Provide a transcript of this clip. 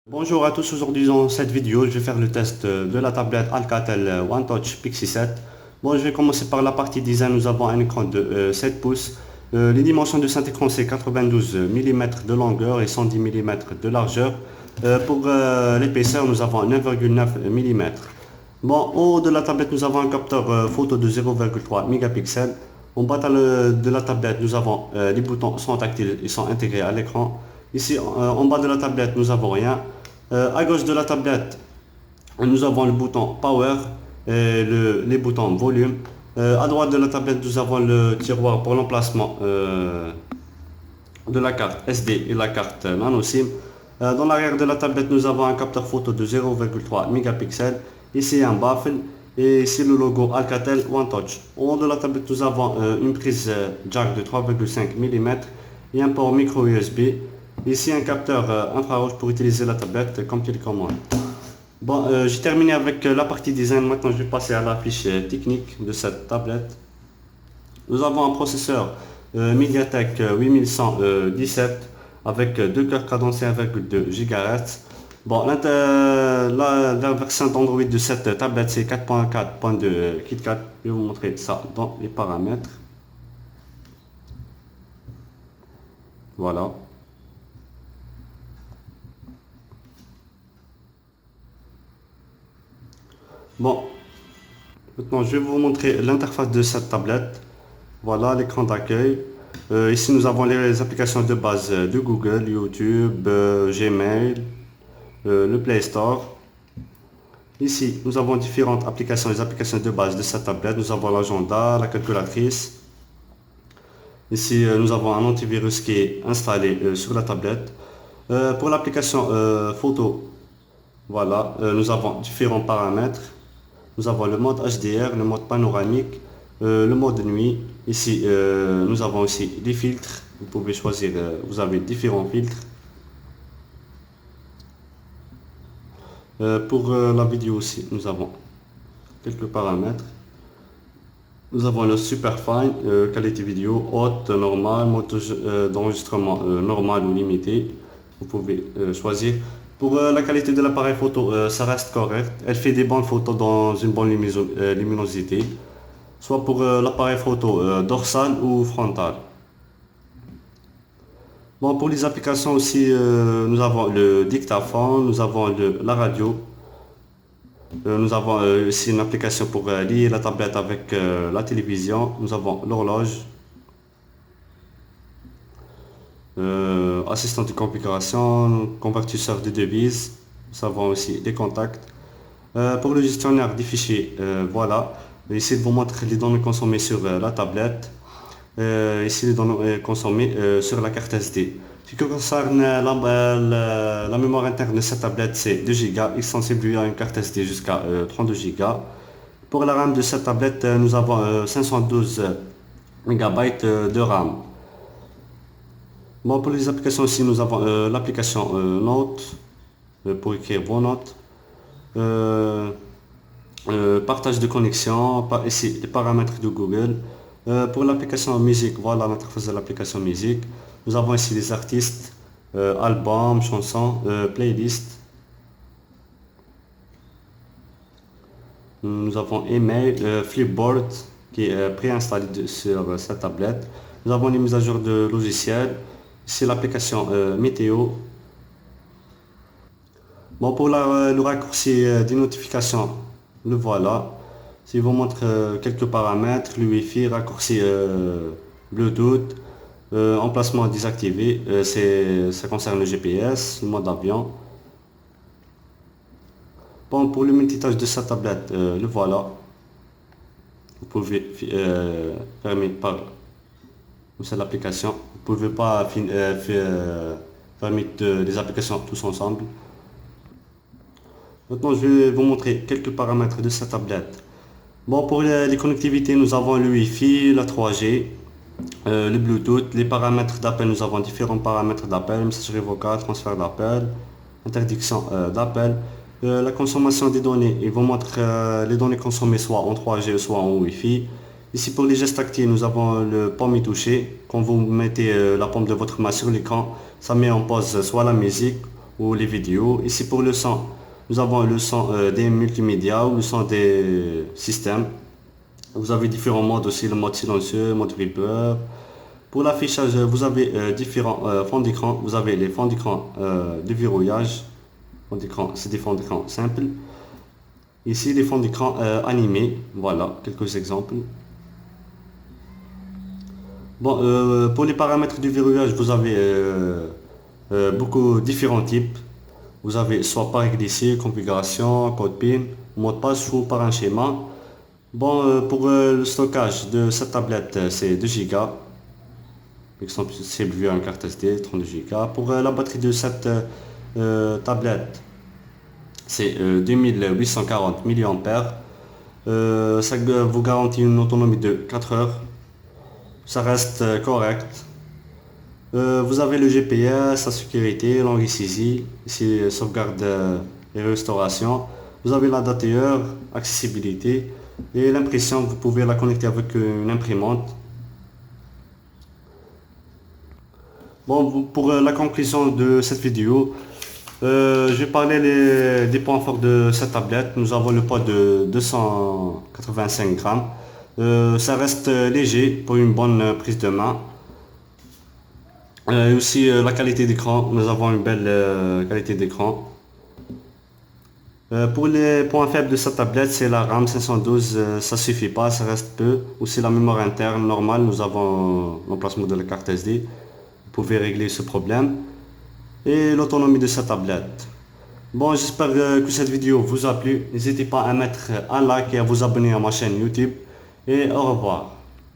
Bonjour à tous, aujourd'hui dans cette vidéo je vais faire le test de la tablette Alcatel One Touch Pixie 7. Bon, je vais commencer par la partie design. Nous avons un écran de 7 pouces. Les dimensions de cet écran c'est 92 mm de longueur et 110 mm de largeur. Pour l'épaisseur nous avons 9,9 mm. Bon, au haut de la tablette nous avons un capteur photo de 0,3 mégapixels. En bas de la tablette nous avons les boutons sont tactiles, ils sont intégrés à l'écran. Ici en bas de la tablette nous avons rien. À gauche de la tablette, nous avons le bouton Power et les boutons Volume. À droite de la tablette, nous avons le tiroir pour l'emplacement de la carte SD et la carte nano SIM. Dans l'arrière de la tablette, nous avons un capteur photo de 0,3 mégapixels. Ici un baffle et ici le logo Alcatel One Touch. Au haut de la tablette, nous avons une prise jack de 3,5 mm et un port micro USB. Ici un capteur infrarouge pour utiliser la tablette comme télécommande. Bon, j'ai terminé avec la partie design. Maintenant je vais passer à la fiche technique de cette tablette. Nous avons un processeur MediaTek 8117 avec 2 cœurs cadencés 1,2 GHz. Bon, la version d'Android de cette tablette c'est 4.4.2 KitKat. Je vais vous montrer ça dans les paramètres. Voilà. Bon, maintenant je vais vous montrer l'interface de cette tablette. Voilà l'écran d'accueil. Ici nous avons les applications de base de Google, YouTube, Gmail, le Play Store. Ici nous avons différentes applications, les applications de base de cette tablette. Nous avons l'agenda, la calculatrice. Ici nous avons un antivirus qui est installé sur la tablette. Pour l'application photo, voilà, nous avons différents paramètres. Nous avons le mode HDR, le mode panoramique, le mode nuit. Ici, nous avons aussi des filtres. Vous pouvez choisir, vous avez différents filtres. Pour la vidéo aussi, nous avons quelques paramètres. Nous avons le super fine, qualité vidéo, haute, normale, mode d'enregistrement normal ou limité. Vous pouvez choisir. Pour la qualité de l'appareil photo, ça reste correct. Elle fait des bonnes photos dans une bonne luminosité, soit pour l'appareil photo dorsal ou frontal. Bon, pour les applications aussi, nous avons le dictaphone, nous avons la radio. Nous avons ici une application pour lier la tablette avec la télévision. Nous avons l'horloge. Assistant de configuration, convertisseur de devises, nous avons aussi des contacts. Pour le gestionnaire des fichiers, voilà, ici de vous montrer les données consommées sur la tablette, ici les données consommées sur la carte SD. Ce qui concerne la mémoire interne de cette tablette, c'est 2 Go, extensible à une carte SD jusqu'à 32 Go. Pour la RAM de cette tablette, nous avons 512 MB de RAM. Bon, pour les applications aussi, nous avons l'application Notes pour écrire vos notes. Partage de connexion, ici les paramètres de Google. Pour l'application musique, voilà l'interface de l'application musique. Nous avons ici les artistes, albums, chansons, playlists. Nous avons email, Flipboard qui est préinstallé sur cette tablette. Nous avons les mises à jour de logiciels. C'est l'application météo. Bon, pour le raccourci des notifications, le voilà. Si vous montre quelques paramètres, le Wi-Fi, raccourci Bluetooth, emplacement désactivé, ça concerne le GPS, le mode avion. Bon, pour le multitâche de sa tablette, le voilà. Vous pouvez fermer par cette l'application. Vous ne pouvez pas fermer les applications tous ensemble. Maintenant, je vais vous montrer quelques paramètres de cette tablette. Bon, pour les connectivités, nous avons le Wi-Fi, la 3G, le Bluetooth. Les paramètres d'appel, nous avons différents paramètres d'appel, messagerie vocale, transfert d'appel, interdiction d'appel. La consommation des données, il vous montre les données consommées soit en 3G soit en Wi-Fi. Ici pour les gestes tactiles, nous avons le paume et toucher. Quand vous mettez la paume de votre main sur l'écran, ça met en pause soit la musique ou les vidéos. Ici pour le son, nous avons le son des multimédia ou le son des systèmes. Vous avez différents modes aussi, le mode silencieux, mode reaper. Pour l'affichage, vous avez différents fonds d'écran. Vous avez les fonds d'écran de verrouillage. C'est des fonds d'écran simples. Ici, les fonds d'écran animés. Voilà, quelques exemples. Bon, pour les paramètres du verrouillage, vous avez beaucoup différents types. Vous avez soit par glissé, configuration, code PIN, mot de passe ou par un schéma. Bon, pour le stockage de cette tablette, c'est 2 Go. Par exemple, c'est vu en carte SD, 32 Go. Pour la batterie de cette tablette, c'est 2840 mAh. Ça vous garantit une autonomie de 4 heures. Ça reste correct. Vous avez le GPS, la sécurité, l'angle-saisie, ici sauvegarde et restauration. Vous avez l'adaptateur, accessibilité et l'impression, vous pouvez la connecter avec une imprimante. Bon, pour la conclusion de cette vidéo, je vais parler des points forts de cette tablette. Nous avons le poids de 285 grammes. Ça reste léger pour une bonne prise de main. Et aussi la qualité d'écran, nous avons une belle qualité d'écran. Pour les points faibles de cette tablette, c'est la RAM 512, ça suffit pas, ça reste peu. Aussi la mémoire interne normale, nous avons l'emplacement de la carte SD. Vous pouvez régler ce problème. Et l'autonomie de cette tablette. Bon, j'espère que cette vidéo vous a plu. N'hésitez pas à mettre un like et à vous abonner à ma chaîne YouTube. Et au revoir.